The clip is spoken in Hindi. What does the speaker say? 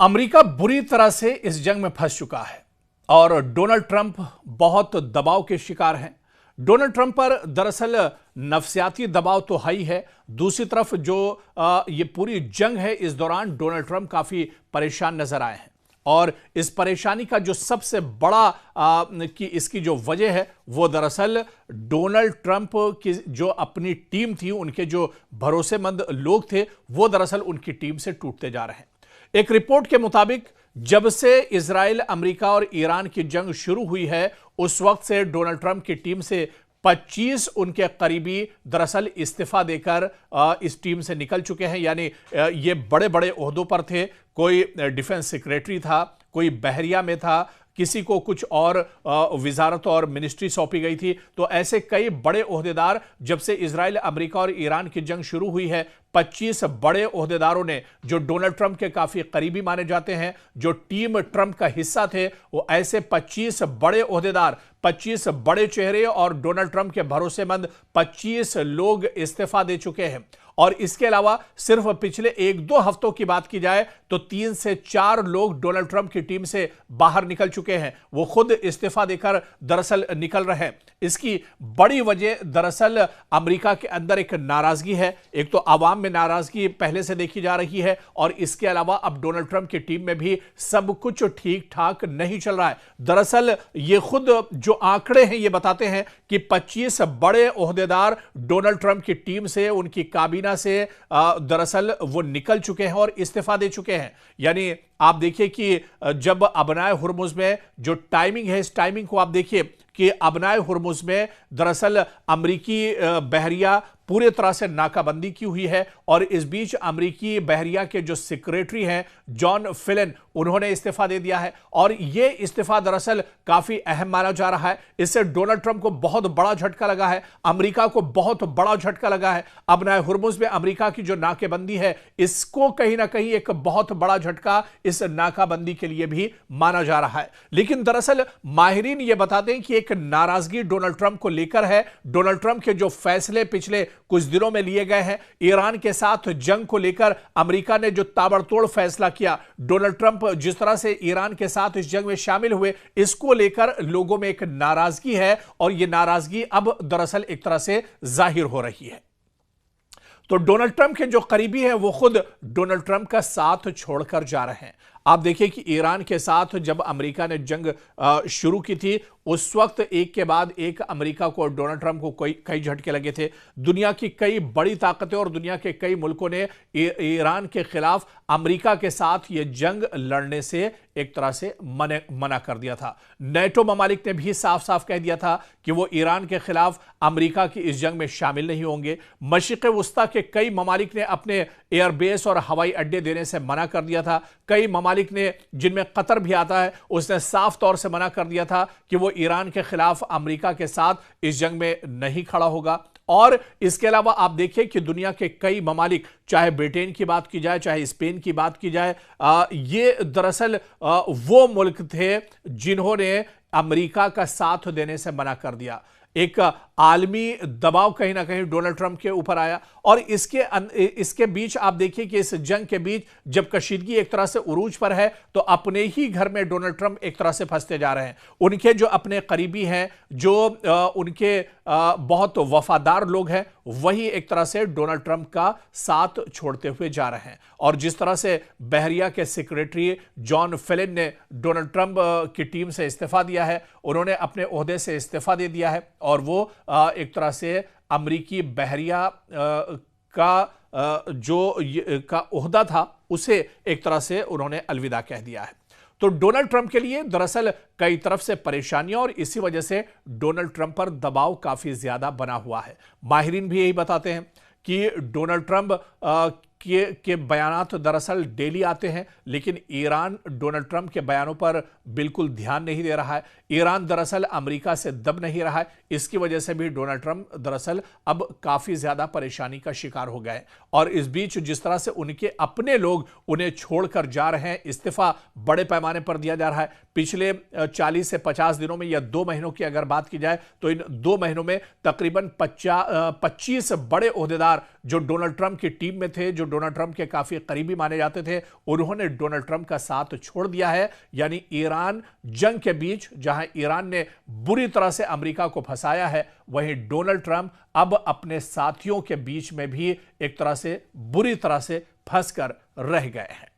अमेरिका बुरी तरह से इस जंग में फंस चुका है और डोनाल्ड ट्रंप बहुत दबाव के शिकार हैं। डोनाल्ड ट्रंप पर दरअसल नफसियाती दबाव तो है ही है, दूसरी तरफ जो ये पूरी जंग है इस दौरान डोनाल्ड ट्रंप काफी परेशान नजर आए हैं और इस परेशानी का जो सबसे बड़ा कि इसकी जो वजह है वो दरअसल डोनाल्ड ट्रंप की जो अपनी टीम थी, उनके जो भरोसेमंद लोग थे वो दरअसल उनकी टीम से टूटते जा रहे हैं। एक रिपोर्ट के मुताबिक जब से इजराइल, अमेरिका और ईरान की जंग शुरू हुई है उस वक्त से डोनाल्ड ट्रंप की टीम से 25 उनके करीबी दरअसल इस्तीफा देकर इस टीम से निकल चुके हैं। यानी ये बड़े बड़े ओहदों पर थे, कोई डिफेंस सेक्रेटरी था, कोई बहरिया में था, किसी को कुछ और विजारत और मिनिस्ट्री सौंपी गई थी। तो ऐसे कई बड़े ओहदेदार जब से इजराइल, अमेरिका और ईरान की जंग शुरू हुई है 25 बड़े ओहदेदारों ने जो डोनाल्ड ट्रंप के काफी करीबी माने जाते हैं, जो टीम ट्रंप का हिस्सा थे, वो ऐसे 25 बड़े ओहदेदार, 25 बड़े चेहरे और डोनाल्ड ट्रंप के भरोसेमंद 25 लोग इस्तीफा दे चुके हैं। और इसके अलावा सिर्फ पिछले 1-2 हफ्तों की बात की जाए तो 3 से 4 लोग डोनाल्ड ट्रंप की टीम से बाहर निकल चुके हैं, वो खुद इस्तीफा देकर दरअसल निकल रहे हैं। इसकी बड़ी वजह दरअसल अमेरिका के अंदर एक नाराजगी है। एक तो आवाम में नाराजगी पहले से देखी जा रही है और इसके अलावा अब डोनाल्ड ट्रंप की टीम में भी सब कुछ ठीक ठाक नहीं चल रहा है। दरअसल ये खुद जो आंकड़े हैं ये बताते हैं कि 25 बड़े ओहदेदार डोनाल्ड ट्रंप की टीम से, उनकी काबीना से दरअसल वो निकल चुके हैं और इस्तीफा दे चुके हैं। यानी आप देखिए कि जब अबनाए हुर्मुज में जो टाइमिंग है, इस टाइमिंग को आप देखिए कि अबनाए हुर्मुज में दरअसल अमरीकी बहरिया पूरे तरह से नाकाबंदी की हुई है और इस बीच अमरीकी बहरिया के जो सेक्रेटरी हैं जॉन फिलन, उन्होंने इस्तीफा दे दिया है और यह इस्तीफा दरअसल काफी अहम माना जा रहा है। इससे डोनाल्ड ट्रंप को बहुत बड़ा झटका लगा है, अमेरिका को बहुत बड़ा झटका लगा है। अबनाए हुर्मुज में अमेरिका की जो नाकेबंदी है, इसको कहीं ना कहीं एक बहुत बड़ा झटका इस नाकाबंदी के लिए भी माना जा रहा है। लेकिन दरअसल माहिरीन यह बताते हैं कि एक नाराजगी डोनाल्ड ट्रंप को लेकर है। डोनाल्ड ट्रंप के जो फैसले पिछले कुछ दिनों में लिए गए हैं, ईरान के साथ जंग को लेकर अमेरिका ने जो ताबड़तोड़ फैसला किया, डोनाल्ड ट्रंप जिस तरह से ईरान के साथ इस जंग में शामिल हुए, इसको लेकर लोगों में एक नाराजगी है और यह नाराजगी अब दरअसल एक तरह से जाहिर हो रही है। तो डोनाल्ड ट्रंप के जो करीबी हैं वो खुद डोनाल्ड ट्रंप का साथ छोड़कर जा रहे हैं। आप देखिए कि ईरान के साथ जब अमेरिका ने जंग शुरू की थी उस वक्त एक के बाद एक अमेरिका को और डोनाल्ड ट्रंप को कई झटके लगे थे। दुनिया की कई बड़ी ताकतें और दुनिया के कई मुल्कों ने ईरान के खिलाफ अमेरिका के साथ ये जंग लड़ने से एक तरह से मना कर दिया था। नेटो ममालिक ने भी साफ साफ कह दिया था कि वो ईरान के खिलाफ अमेरिका की इस जंग में शामिल नहीं होंगे। मशरिक़ वुस्ता के कई ममालिक ने अपने एयरबेस और हवाई अड्डे देने से मना कर दिया था। कई ममालिक ने, जिनमें कतर भी आता है, उसने साफ तौर से मना कर दिया था कि वो ईरान के खिलाफ अमेरिका के साथ इस जंग में नहीं खड़ा होगा। और इसके अलावा आप देखिए कि दुनिया के कई ममालिक, चाहे ब्रिटेन की बात की जाए, चाहे स्पेन की बात की जाए, ये दरअसल वो मुल्क थे जिन्होंने अमेरिका का साथ देने से मना कर दिया। एक आलमी दबाव कहीं ना कहीं डोनाल्ड ट्रंप के ऊपर आया और इसके बीच आप देखिए कि इस जंग के बीच जब कशीदगी एक तरह से उरूज पर है तो अपने ही घर में डोनाल्ड ट्रंप एक तरह से फंसते जा रहे हैं। उनके जो अपने करीबी हैं, जो उनके बहुत वफादार लोग हैं, वही एक तरह से डोनाल्ड ट्रंप का साथ छोड़ते हुए जा रहे हैं। और जिस तरह से बहरिया के सेक्रेटरी जॉन फिलन ने डोनाल्ड ट्रंप की टीम से इस्तीफा दिया है, उन्होंने अपने ओहदे से इस्तीफा दे दिया है और वो एक तरह से अमरीकी बहरिया का ओहदा था उसे एक तरह से उन्होंने अलविदा कह दिया है। तो डोनाल्ड ट्रंप के लिए दरअसल कई तरफ से परेशानियां और इसी वजह से डोनाल्ड ट्रंप पर दबाव काफी ज्यादा बना हुआ है। माहिरीन भी यही बताते हैं कि डोनाल्ड ट्रंप के बयानात दरअसल डेली आते हैं, लेकिन ईरान डोनाल्ड ट्रंप के बयानों पर बिल्कुल ध्यान नहीं दे रहा है। ईरान दरअसल अमेरिका से दब नहीं रहा है। इसकी वजह से भी डोनाल्ड ट्रंप दरअसल अब काफी ज्यादा परेशानी का शिकार हो गए और इस बीच जिस तरह से उनके अपने लोग उन्हें छोड़कर जा रहे हैं, इस्तीफा बड़े पैमाने पर दिया जा रहा है। पिछले 40 से 50 दिनों में या 2 महीनों की अगर बात की जाए तो इन 2 महीनों में तकरीबन 25 बड़े ओहदेदार जो डोनाल्ड ट्रंप की टीम में थे, जो डोनाल्ड ट्रंप के काफी करीबी माने जाते थे, उन्होंने डोनाल्ड ट्रंप का साथ छोड़ दिया है। यानी ईरान जंग के बीच जहां ईरान ने बुरी तरह से अमेरिका को फंसाया है, वहीं डोनाल्ड ट्रंप अब अपने साथियों के बीच में भी एक तरह से बुरी तरह से फंसकर रह गए हैं।